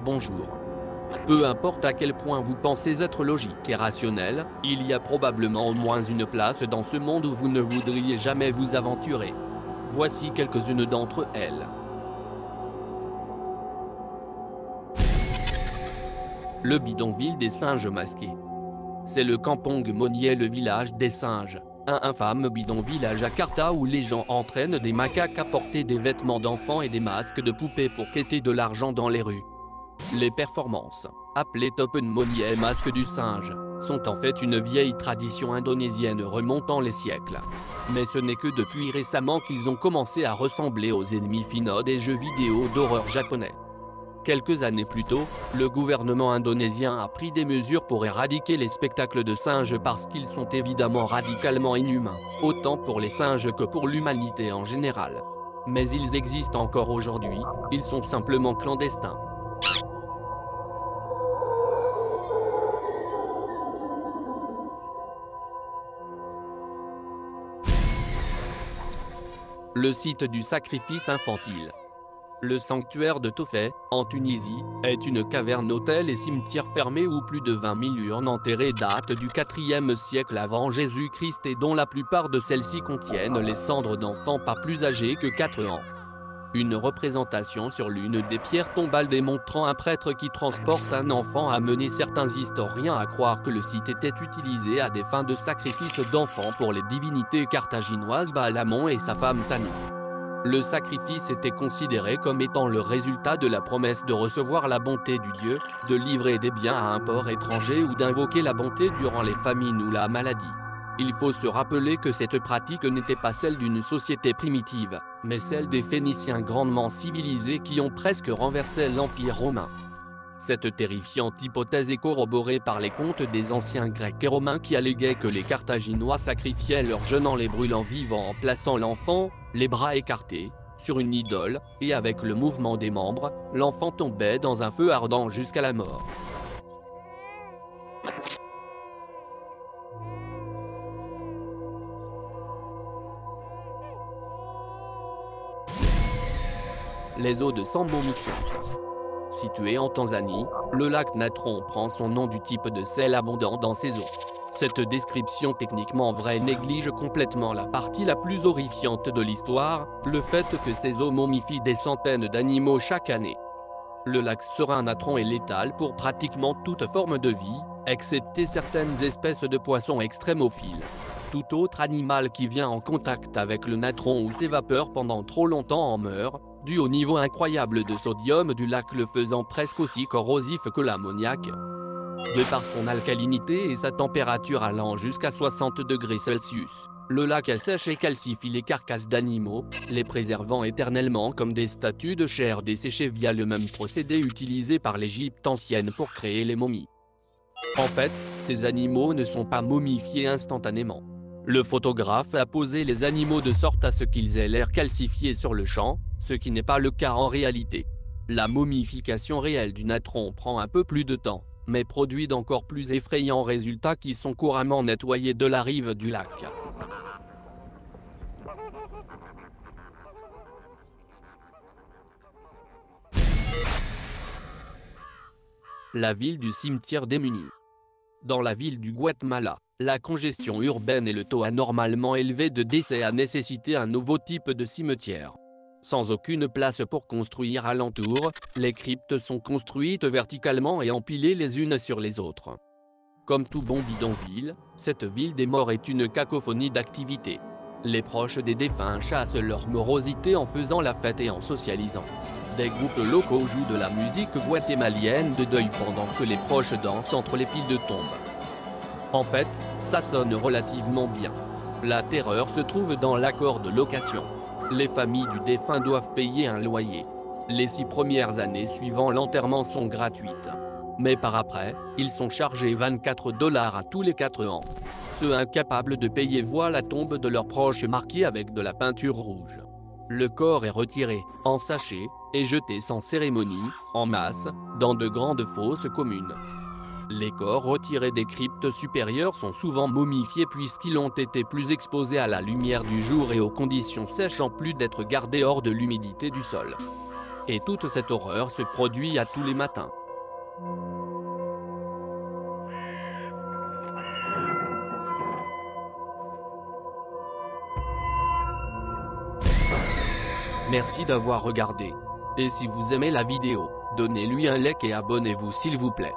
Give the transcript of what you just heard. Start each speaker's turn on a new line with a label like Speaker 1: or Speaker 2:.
Speaker 1: Bonjour. Peu importe à quel point vous pensez être logique et rationnel, il y a probablement au moins une place dans ce monde où vous ne voudriez jamais vous aventurer. Voici quelques-unes d'entre elles. Le bidonville des singes masqués. C'est le Kampong Monnier, le village des singes. Un infâme bidonville à Jakarta où les gens entraînent des macaques à porter des vêtements d'enfants et des masques de poupées pour quêter de l'argent dans les rues. Les performances, appelées Topen Monnier masque du singe, sont en fait une vieille tradition indonésienne remontant les siècles. Mais ce n'est que depuis récemment qu'ils ont commencé à ressembler aux ennemis finaux des jeux vidéo d'horreur japonais. Quelques années plus tôt, le gouvernement indonésien a pris des mesures pour éradiquer les spectacles de singes parce qu'ils sont évidemment radicalement inhumains, autant pour les singes que pour l'humanité en général. Mais ils existent encore aujourd'hui, ils sont simplement clandestins. Le site du sacrifice infantile. Le sanctuaire de Tofé, en Tunisie, est une caverne hôtel et cimetière fermé où plus de 20 000 urnes enterrées datent du 4e siècle avant Jésus-Christ et dont la plupart de celles-ci contiennent les cendres d'enfants pas plus âgés que 4 ans. Une représentation sur l'une des pierres tombales démontrant un prêtre qui transporte un enfant a mené certains historiens à croire que le site était utilisé à des fins de sacrifice d'enfants pour les divinités carthaginoises Baalamon et sa femme Tanu. Le sacrifice était considéré comme étant le résultat de la promesse de recevoir la bonté du Dieu, de livrer des biens à un port étranger ou d'invoquer la bonté durant les famines ou la maladie. Il faut se rappeler que cette pratique n'était pas celle d'une société primitive, mais celle des Phéniciens grandement civilisés qui ont presque renversé l'Empire romain. Cette terrifiante hypothèse est corroborée par les contes des anciens Grecs et Romains qui alléguaient que les Carthaginois sacrifiaient leurs jeunes en les brûlant vivants en plaçant l'enfant, les bras écartés, sur une idole, et avec le mouvement des membres, l'enfant tombait dans un feu ardent jusqu'à la mort. Les eaux de Sambo Moussante. Situé en Tanzanie, le lac Natron prend son nom du type de sel abondant dans ses eaux. Cette description techniquement vraie néglige complètement la partie la plus horrifiante de l'histoire, le fait que ces eaux momifient des centaines d'animaux chaque année. Le lac Serein Natron est létal pour pratiquement toute forme de vie, excepté certaines espèces de poissons extrémophiles. Tout autre animal qui vient en contact avec le natron ou s'évapore pendant trop longtemps en meurt, dû au niveau incroyable de sodium du lac le faisant presque aussi corrosif que l'ammoniac. De par son alcalinité et sa température allant jusqu'à 60 degrés Celsius, le lac assèche et calcifie les carcasses d'animaux, les préservant éternellement comme des statues de chair desséchées via le même procédé utilisé par l'Égypte ancienne pour créer les momies. En fait, ces animaux ne sont pas momifiés instantanément. Le photographe a posé les animaux de sorte à ce qu'ils aient l'air calcifiés sur le champ, ce qui n'est pas le cas en réalité. La momification réelle du natron prend un peu plus de temps, mais produit d'encore plus effrayants résultats qui sont couramment nettoyés de la rive du lac. La ville du cimetière démuni. Dans la ville du Guatemala, la congestion urbaine et le taux anormalement élevé de décès a nécessité un nouveau type de cimetière. Sans aucune place pour construire alentour, les cryptes sont construites verticalement et empilées les unes sur les autres. Comme tout bon bidonville, cette ville des morts est une cacophonie d'activités. Les proches des défunts chassent leur morosité en faisant la fête et en socialisant. Des groupes locaux jouent de la musique guatémalienne de deuil pendant que les proches dansent entre les piles de tombes. En fait, ça sonne relativement bien. La terreur se trouve dans l'accord de location. Les familles du défunt doivent payer un loyer. Les 6 premières années suivant l'enterrement sont gratuites. Mais par après, ils sont chargés 24 $ à tous les 4 ans. Ceux incapables de payer voient la tombe de leurs proches marquée avec de la peinture rouge. Le corps est retiré, en sachet, et jeté sans cérémonie, en masse, dans de grandes fosses communes. Les corps retirés des cryptes supérieures sont souvent momifiés puisqu'ils ont été plus exposés à la lumière du jour et aux conditions sèches en plus d'être gardés hors de l'humidité du sol. Et toute cette horreur se produit à tous les matins. Merci d'avoir regardé. Et si vous aimez la vidéo, donnez-lui un like et abonnez-vous s'il vous plaît.